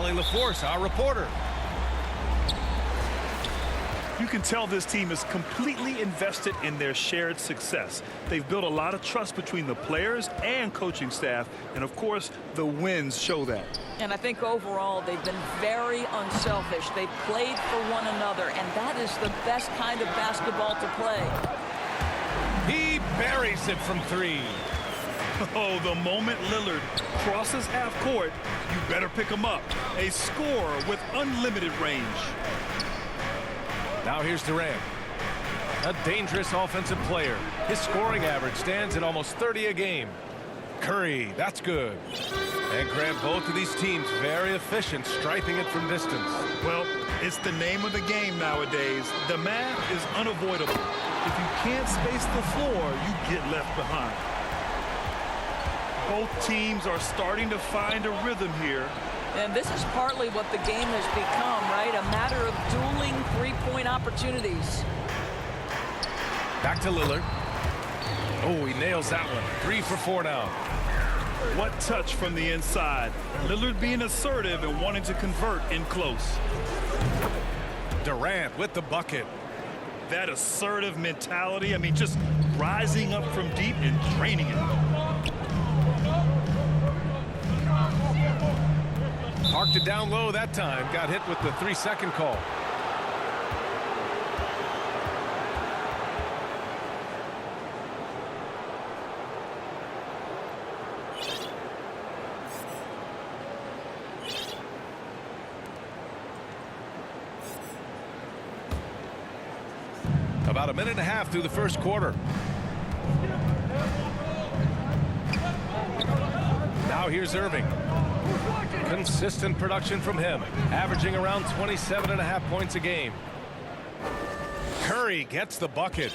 Allie LaForce, our reporter. You can tell this team is completely invested in their shared success. They've built a lot of trust between the players and coaching staff, and of course, the wins show that. And I think overall, they've been very unselfish. They've played for one another, and that is the best kind of basketball to play. He buries it from three. Oh, the moment Lillard crosses half court, you better pick him up. A scorer with unlimited range. Now here's Durant. A dangerous offensive player. His scoring average stands at almost 30 a game. Curry, that's good. And Grant, both of these teams very efficient, striping it from distance. Well, it's the name of the game nowadays. The math is unavoidable. If you can't space the floor, you get left behind. Both teams are starting to find a rhythm here. And this is partly what the game has become, right? A matter of dueling three-point opportunities. Back to Lillard. Oh, he nails that one. 3 for 4 now. What touch from the inside. Lillard being assertive and wanting to convert in close. Durant with the bucket. That assertive mentality, I mean, just rising up from deep and draining it. Parked it down low that time. Got hit with the 3-second call. About a minute and a half through the first quarter. Now here's Irving. Consistent production from him, averaging around 27.5 points a game. Curry gets the bucket.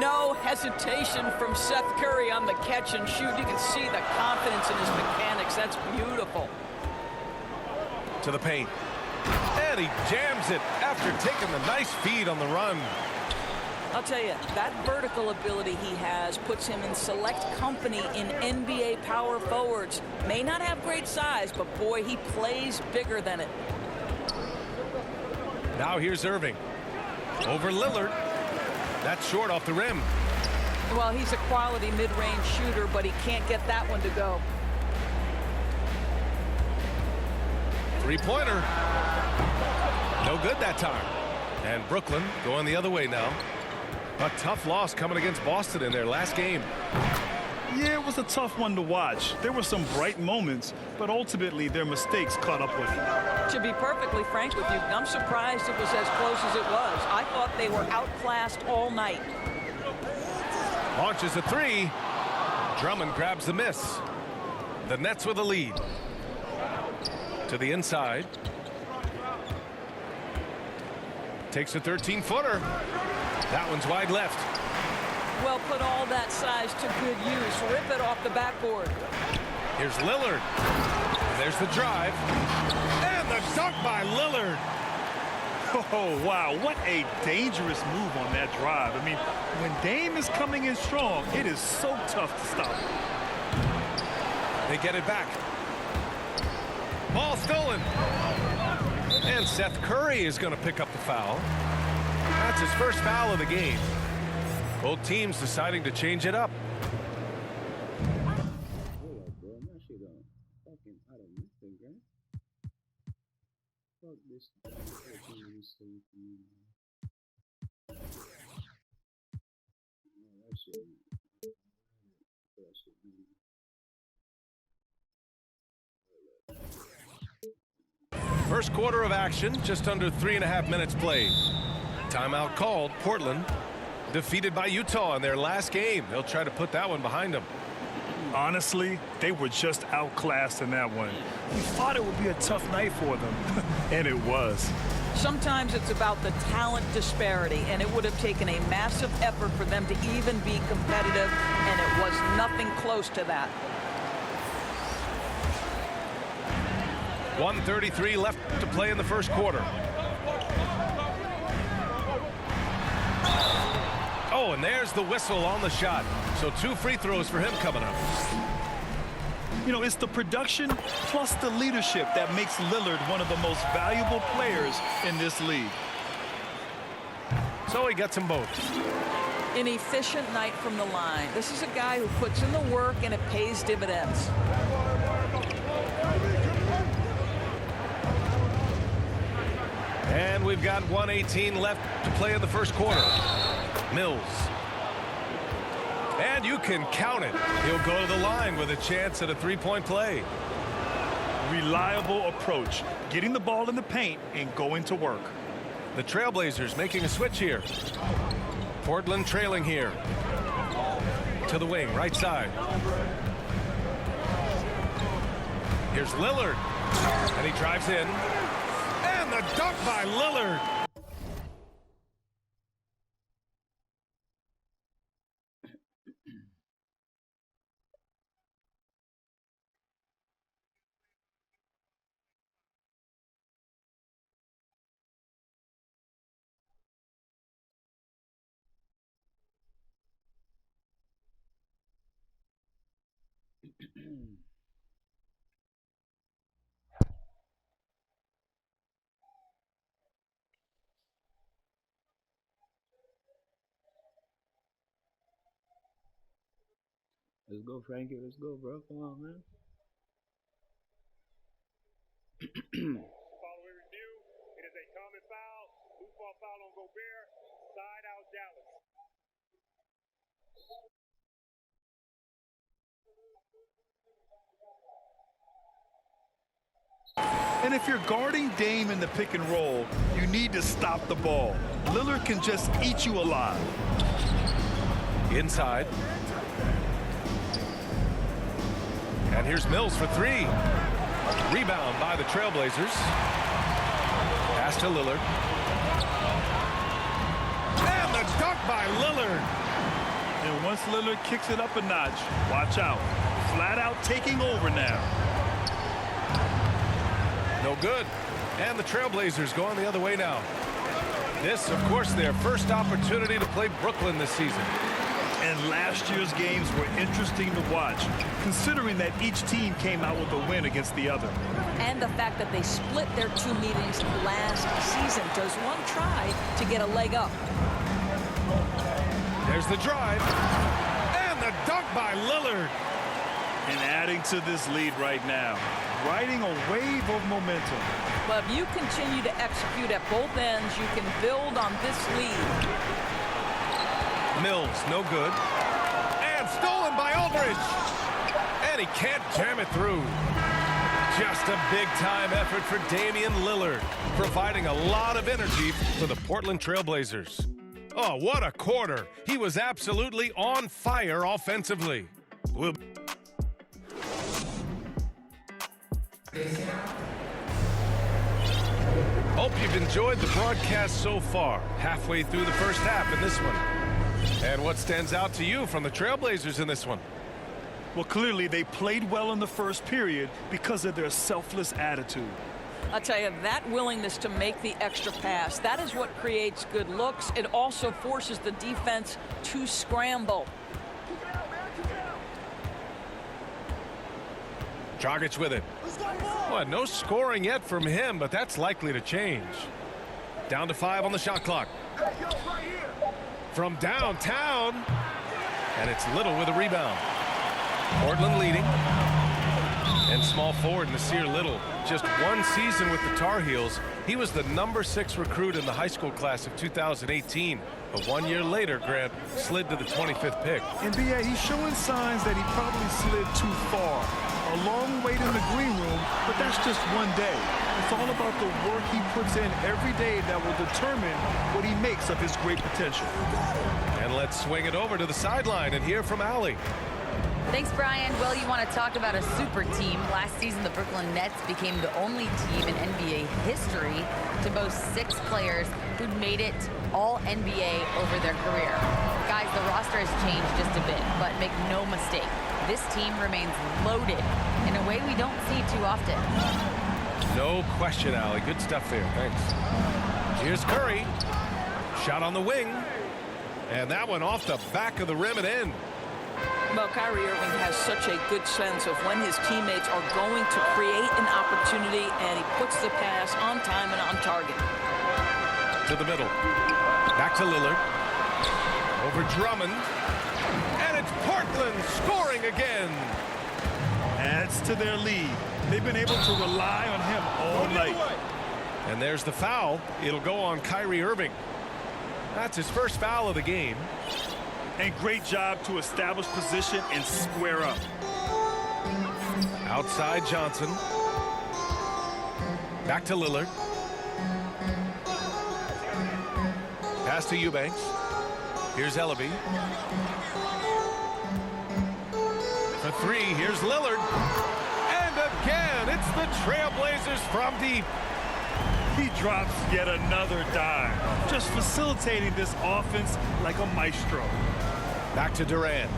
No hesitation from Seth Curry on the catch and shoot. You can see the confidence in his mechanics. That's beautiful. To the paint. And he jams it after taking the nice feed on the run. I'll tell you, that vertical ability he has puts him in select company in NBA power forwards. May not have great size, but boy, he plays bigger than it. Now here's Irving. Over Lillard. That's short off the rim. Well, he's a quality mid-range shooter, but he can't get that one to go. Three-pointer. No good that time. And Brooklyn going the other way now. A tough loss coming against Boston in their last game. Yeah, it was a tough one to watch. There were some bright moments, but ultimately their mistakes caught up with them. To be perfectly frank with you, I'm surprised it was as close as it was. I thought they were outclassed all night. Launches a three. Drummond grabs the miss. The Nets with a lead. To the inside. Takes a 13-footer. That one's wide left. Well, put all that size to good use. Rip it off the backboard. Here's Lillard. There's the drive. And the dunk by Lillard. Oh, wow. What a dangerous move on that drive. I mean, when Dame is coming in strong, it is so tough to stop. They get it back. Ball stolen. And Seth Curry is going to pick up the foul. That's his first foul of the game. Both teams deciding to change it up. First quarter of action, just under 3.5 minutes played. Timeout called. Portland defeated by Utah in their last game. They'll try to put that one behind them. Honestly, they were just outclassed in that one. We thought it would be a tough night for them, and it was. Sometimes it's about the talent disparity, and it would have taken a massive effort for them to even be competitive, and it was nothing close to that. 1:33 left to play in the first quarter. Oh, and there's the whistle on the shot. So 2 free throws for him coming up. You know, it's the production plus the leadership that makes Lillard one of the most valuable players in this league. So he gets them both. An efficient night from the line. This is a guy who puts in the work and it pays dividends. And we've got 1:18 left to play in the first quarter. Mills. And you can count it. He'll go to the line with a chance at a three-point play. Reliable approach, getting the ball in the paint and going to work. The Trailblazers making a switch here. Portland trailing here. To the wing, right side. Here's Lillard. And he drives in. And the dunk by Lillard. Let's go, Frankie. Let's go, bro. Come on, man. Following review, it is a common foul. Loose ball foul on Gobert. Side out Dallas. And if you're guarding Dame in the pick and roll, you need to stop the ball. Lillard can just eat you alive. Inside. And here's Mills for three. Rebound by the Trailblazers. Pass to Lillard. And the dunk by Lillard. And once Lillard kicks it up a notch, watch out. Flat out taking over now. No good. And the Trailblazers going the other way now. This, of course, their first opportunity to play Brooklyn this season. And last year's games were interesting to watch, considering that each team came out with a win against the other. And the fact that they split their two meetings last season. Does one try to get a leg up? There's the drive. And the dunk by Lillard. And adding to this lead right now, riding a wave of momentum. But if you continue to execute at both ends, you can build on this lead. Mills, no good. And stolen by Aldridge. And he can't jam it through. Just a big-time effort for Damian Lillard, providing a lot of energy for the Portland Trailblazers. Oh, what a quarter. He was absolutely on fire offensively. Hope you've enjoyed the broadcast so far. Halfway through the first half in this one. And what stands out to you from the Trailblazers in this one? Well, clearly they played well in the first period because of their selfless attitude. I'll tell you, that willingness to make the extra pass, that is what creates good looks. It also forces the defense to scramble. Dragic with it. Well, no scoring yet from him, but that's likely to change. Down to 5 on the shot clock. From downtown. And it's Little with a rebound. Portland leading. And small forward Nasir Little. Just one season with the Tar Heels. He was the #6 recruit in the high school class of 2018. But 1 year later, Grant slid to the 25th pick. And B.A., he's showing signs that he probably slid too far. A long wait in the green room, but that's just one day. It's all about the work he puts in every day that will determine what he makes of his great potential. And let's swing it over to the sideline and hear from Allie. Thanks, Brian. Well, you want to talk about a super team. Last season, the Brooklyn Nets became the only team in NBA history to boast 6 players who'd made it all NBA over their career. Guys, the roster has changed just a bit, but make no mistake, this team remains loaded in a way we don't see too often. No question, Allie. Good stuff there. Thanks. Here's Curry. Shot on the wing. And that one off the back of the rim and in. Well, Kyrie Irving has such a good sense of when his teammates are going to create an opportunity, and he puts the pass on time and on target. To the middle. Back to Lillard. Over Drummond. And it's Portland scoring again. Adds to their lead. They've been able to rely on him all night. And there's the foul. It'll go on Kyrie Irving. That's his first foul of the game. And great job to establish position and square up. Outside Johnson. Back to Lillard. Pass to Eubanks. Here's Ellaby. For three, here's Lillard. And again, it's the Trailblazers from deep. He drops yet another dime, just facilitating this offense like a maestro. Back to Durant.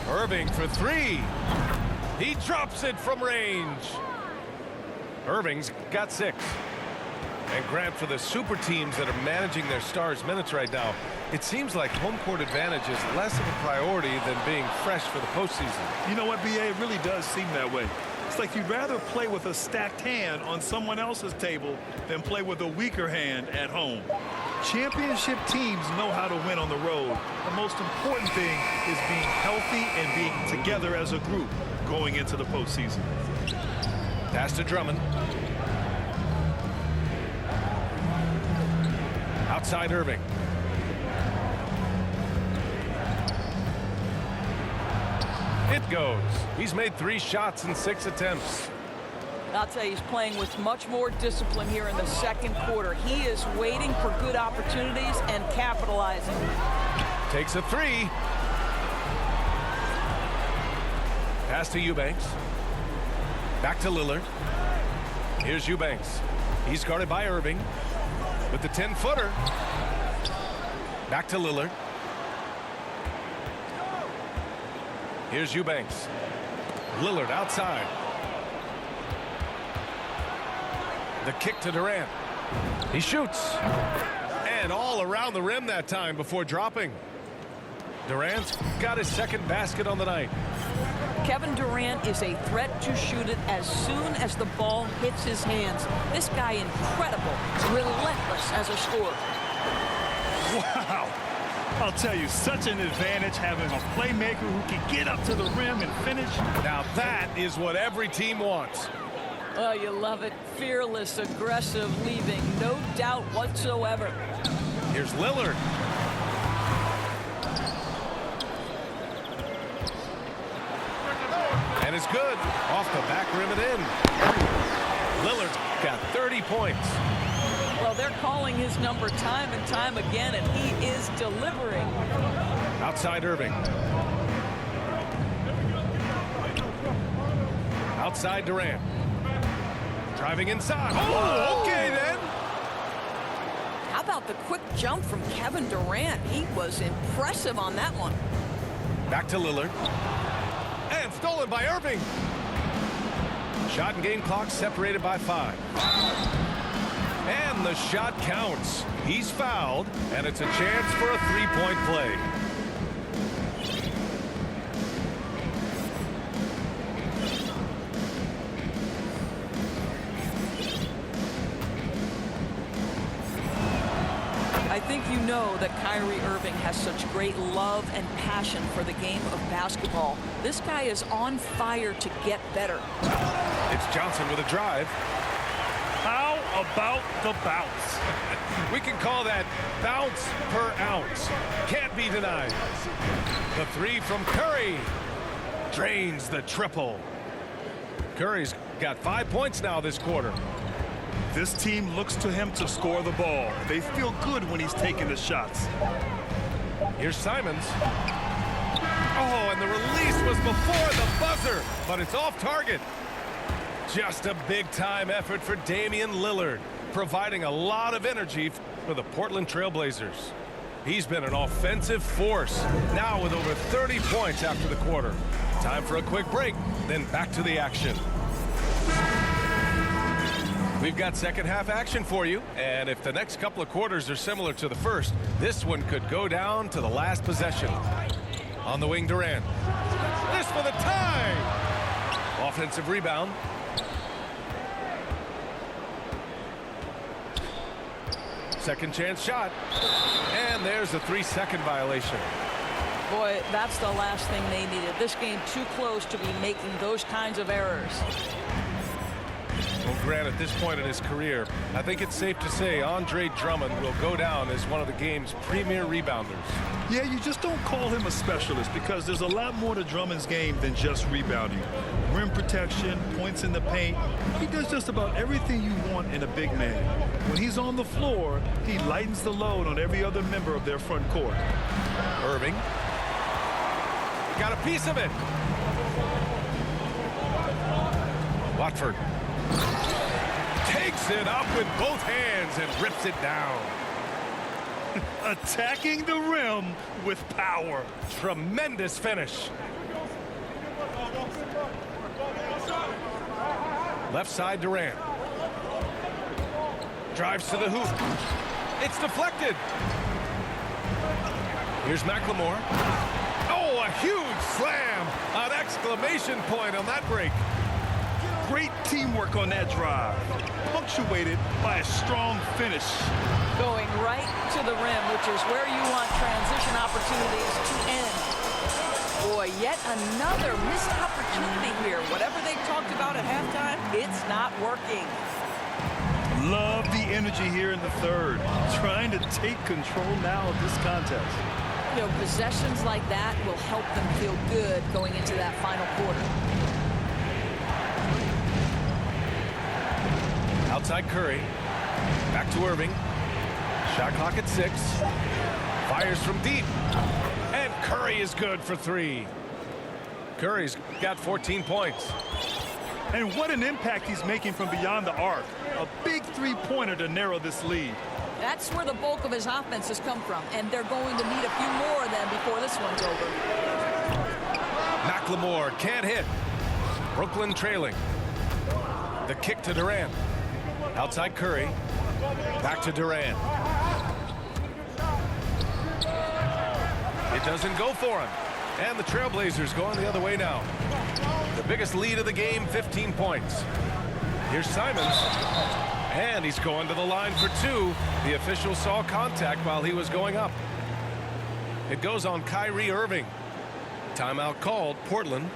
Irving for three. He drops it from range. Irving's got 6. And Grant, for the super teams that are managing their stars' minutes right now, it seems like home court advantage is less of a priority than being fresh for the postseason. You know what, BA? It really does seem that way. It's like you'd rather play with a stacked hand on someone else's table than play with a weaker hand at home. Championship teams know how to win on the road. The most important thing is being healthy and being together as a group going into the postseason. Pass to Drummond. Outside Irving. It goes. He's made 3 shots in 6 attempts. I'll tell you, he's playing with much more discipline here in the second quarter. He is waiting for good opportunities and capitalizing. Takes a 3. Pass to Eubanks. Back to Lillard. Here's Eubanks. He's guarded by Irving with the 10-footer. Back to Lillard. Here's Eubanks. Lillard outside. The kick to Durant. He shoots. And all around the rim that time before dropping. Durant's got his second basket on the night. Kevin Durant is a threat to shoot it as soon as the ball hits his hands. This guy incredible, relentless as a scorer. Wow. I'll tell you, such an advantage having a playmaker who can get up to the rim and finish. Now that is what every team wants. Oh, you love it. Fearless, aggressive, leaving no doubt whatsoever. Here's Lillard. And it's good. Off the back rim and in. Lillard's got 30 points. Well, they're calling his number time and time again, and he is delivering. Outside Irving. Outside Durant. Driving inside. Oh, okay then. How about the quick jump from Kevin Durant? He was impressive on that one. Back to Lillard. And stolen by Irving. Shot and game clock separated by 5. And the shot counts. He's fouled, and it's a chance for a 3-point play. I think you know that Kyrie Irving has such great love and passion for the game of basketball. This guy is on fire to get better. It's Johnson with a drive. How about the bounce? We can call that bounce per ounce. Can't be denied. The 3 from Curry drains the triple. Curry's got 5 points now this quarter. This team looks to him to score the ball. They feel good when he's taking the shots. Here's Simons. Oh, and the release was before the buzzer, but it's off target. Just a big-time effort for Damian Lillard, providing a lot of energy for the Portland Trailblazers. He's been an offensive force, now with over 30 points after the quarter. Time for a quick break, then back to the action. We've got second half action for you, and if the next couple of quarters are similar to the first, this one could go down to the last possession. On the wing, Durant. This for the tie! Offensive rebound. Second chance shot. And there's a 3-second violation. Boy, that's the last thing they needed. This game too close to be making those kinds of errors. Well, Grant, at this point in his career, I think it's safe to say Andre Drummond will go down as one of the game's premier rebounders. Yeah, you just don't call him a specialist because there's a lot more to Drummond's game than just rebounding. Rim protection, points in the paint. He does just about everything you want in a big man. When he's on the floor, he lightens the load on every other member of their front court. Irving. Got a piece of it. Watford. Takes it up with both hands and rips it down. Attacking the rim with power. Tremendous finish. Left side Durant. Drives to the hoop. It's deflected. Here's McLemore. Oh, a huge slam. An exclamation point on that break. Great teamwork on that drive, punctuated by a strong finish. Going right to the rim, which is where you want transition opportunities to end. Boy, yet another missed opportunity here. Whatever they talked about at halftime, it's not working. Love the energy here in the third, trying to take control now of this contest. You know, possessions like that will help them feel good going into that final quarter. Outside Curry. Back to Irving. Shot clock at 6. Fires from deep. And Curry is good for 3. Curry's got 14 points. And what an impact he's making from beyond the arc. A big three-pointer to narrow this lead. That's where the bulk of his offense has come from, and they're going to need a few more of them before this one's over. McLemore can't hit. Brooklyn trailing. The kick to Durant. Outside Curry. Back to Durant. It doesn't go for him. And the Trailblazers going the other way now. The biggest lead of the game, 15 points. Here's Simons. And he's going to the line for 2. The official saw contact while he was going up. It goes on Kyrie Irving. Timeout called, Portland.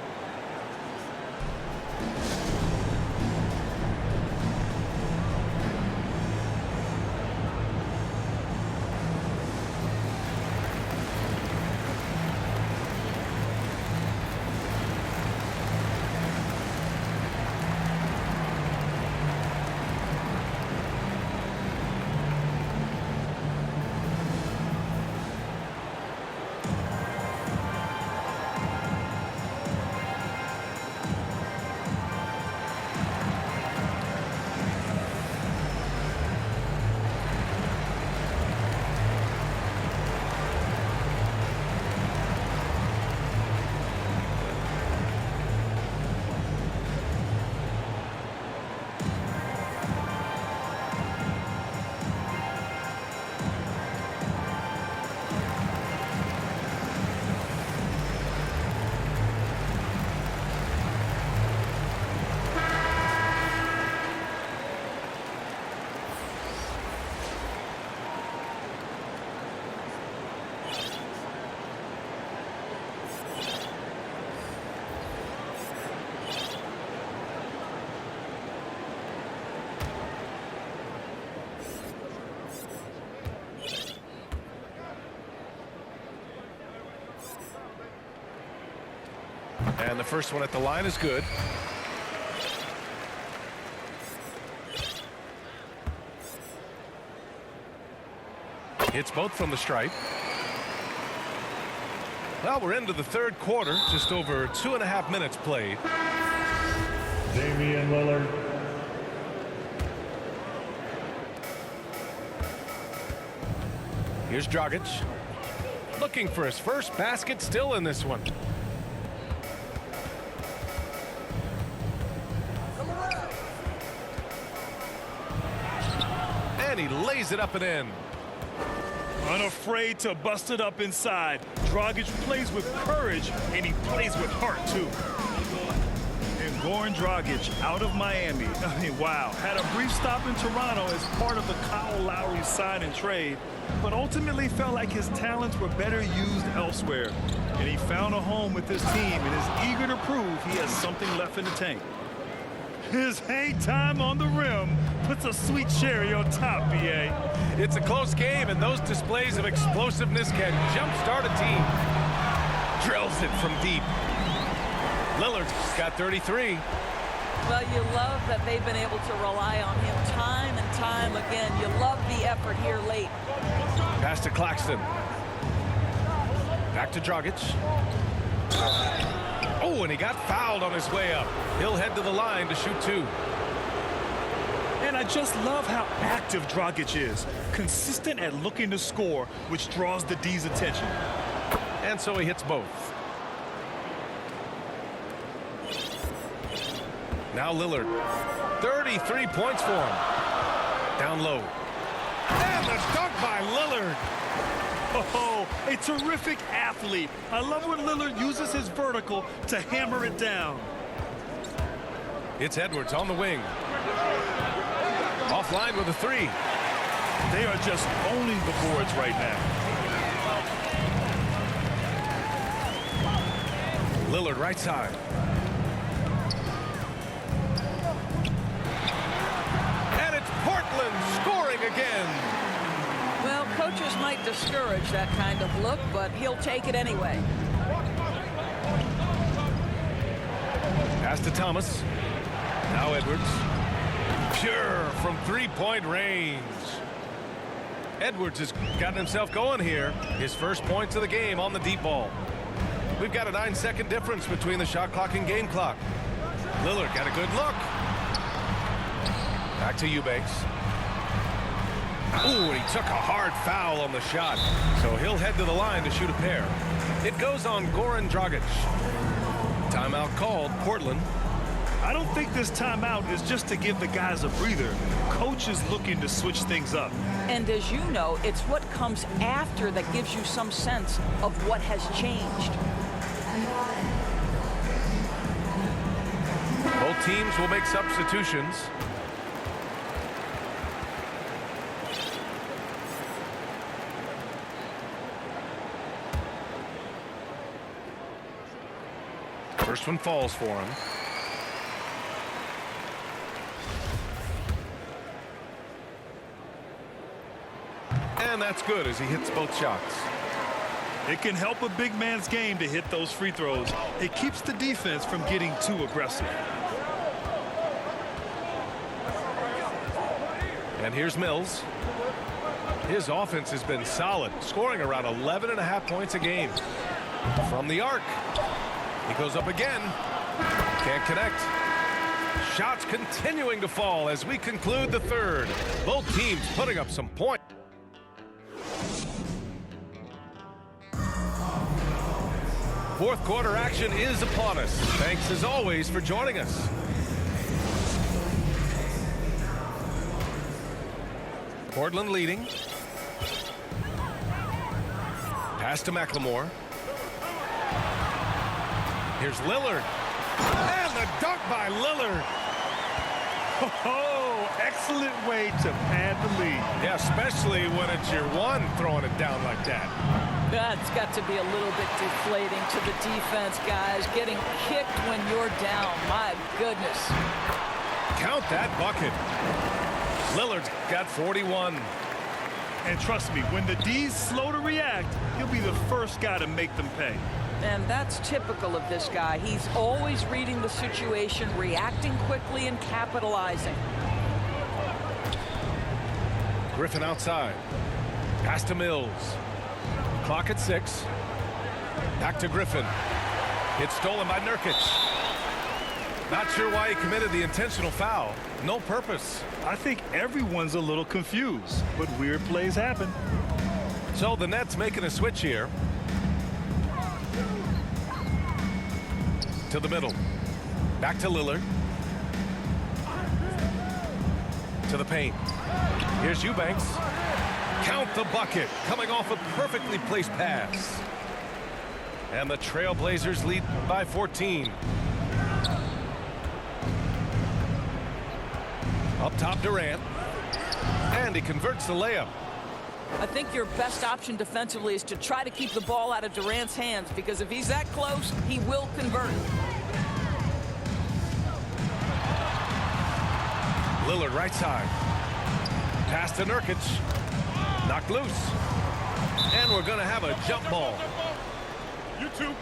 And the first one at the line is good. Hits both from the stripe. Well, we're into the third quarter. Just over 2.5 minutes played. Damian Lillard. Here's Dragic. Looking for his first basket still in this one. And he lays it up and in. Unafraid to bust it up inside. Dragic plays with courage, and he plays with heart, too. And Goran Dragic out of Miami. I mean, wow. Had a brief stop in Toronto as part of the Kyle Lowry sign and trade, but ultimately felt like his talents were better used elsewhere. And he found a home with his team and is eager to prove he has something left in the tank. His hang time on the rim puts a sweet cherry on top, B.A. It's a close game, and those displays of explosiveness can jumpstart a team. Drills it from deep. Lillard's got 33. Well, you love that they've been able to rely on him time and time again. You love the effort here late. Pass to Claxton. Back to Dragic. Oh, and he got fouled on his way up. He'll head to the line to shoot 2. And I just love how active Dragic is. Consistent at looking to score, which draws the D's attention. And so he hits both. Now Lillard. 33 points for him. Down low. And the dunk by Lillard. Oh, a terrific athlete. I love when Lillard uses his vertical to hammer it down. It's Edwards on the wing. Offline with a 3. They are just owning the boards right now. Lillard right side. And it's Portland scoring again. Well, coaches might discourage that kind of look, but he'll take it anyway. Pass to Thomas. Now Edwards. Pure from three-point range. Edwards has gotten himself going here. His first points of the game on the deep ball. We've got a 9-second difference between the shot clock and game clock. Lillard got a good look. Back to Eubanks. Ooh, he took a hard foul on the shot. So he'll head to the line to shoot a pair. It goes on Goran Dragic. Timeout called, Portland. I don't think this timeout is just to give the guys a breather. Coach is looking to switch things up. And as you know, it's what comes after that gives you some sense of what has changed. Both teams will make substitutions. First one falls for him. And that's good as he hits both shots. It can help a big man's game to hit those free throws. It keeps the defense from getting too aggressive. And here's Mills. His offense has been solid, scoring around 11.5 points a game. From the arc. He goes up again. Can't connect. Shots continuing to fall as we conclude the third. Both teams putting up some points. Fourth quarter action is upon us. Thanks as always for joining us. Portland leading. Pass to McLemore. Here's Lillard. And the dunk by Lillard. Oh, excellent way to pad the lead. Yeah, especially when it's your one throwing it down like that. That's got to be a little bit deflating to the defense, guys. Getting kicked when you're down. My goodness. Count that bucket. Lillard's got 41. And trust me, when the D's slow to react, he'll be the first guy to make them pay. And that's typical of this guy. He's always reading the situation, reacting quickly, and capitalizing. Griffin outside. Pass to Mills. Clock at 6. Back to Griffin. It's stolen by Nurkic. Not sure why he committed the intentional foul. No purpose. I think everyone's a little confused, but weird plays happen. So the Nets making a switch here. To the middle. Back to Lillard. To the paint. Here's Eubanks. Count the bucket, coming off a perfectly placed pass. And the Trailblazers lead by 14. Up top, Durant. And he converts the layup. I think your best option defensively is to try to keep the ball out of Durant's hands, because if he's that close, he will convert. Lillard right side. Pass to Nurkic. Knocked loose. And we're going to have a jump ball. You two.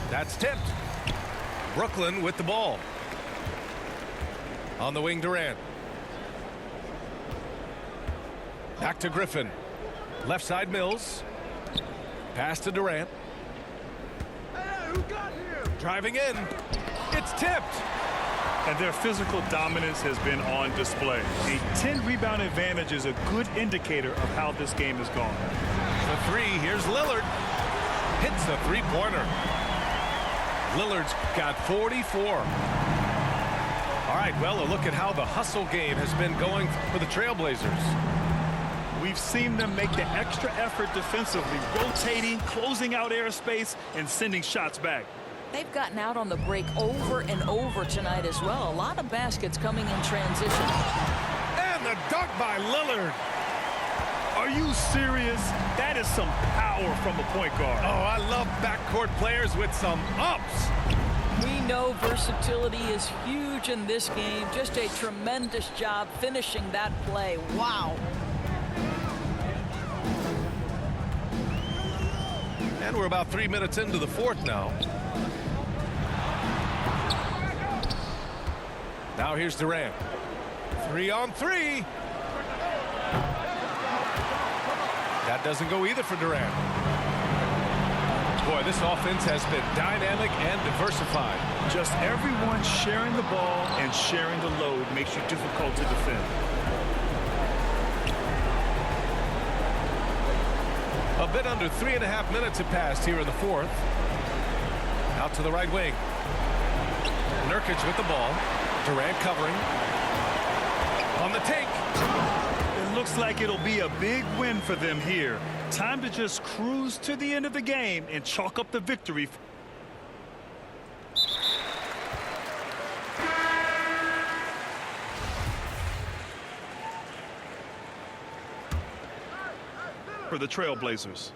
That's tipped. Brooklyn with the ball. On the wing, Durant. Back to Griffin. Left side, Mills. Pass to Durant. Driving in. It's tipped. And their physical dominance has been on display. A 10-rebound advantage is a good indicator of how this game has gone. The three, here's Lillard. Hits the three-pointer. Lillard's got 44. All right, well, a look at how the hustle game has been going for the Trailblazers. We've seen them make the extra effort defensively, rotating, closing out airspace, and sending shots back. They've gotten out on the break over and over tonight as well. A lot of baskets coming in transition. And the dunk by Lillard. Are you serious? That is some power from a point guard. Oh, I love backcourt players with some ups. We know versatility is huge in this game. Just a tremendous job finishing that play. Wow. And we're about 3 minutes into the fourth now. Now here's Durant. 3-on-3. That doesn't go either for Durant. Boy, this offense has been dynamic and diversified. Just everyone sharing the ball and sharing the load makes you difficult to defend. A bit under 3.5 minutes have passed here in the fourth. Out to the right wing. Nurkic with the ball. Durant covering. On the take. It looks like it'll be a big win for them here. Time to just cruise to the end of the game and chalk up the victory. For the Trailblazers.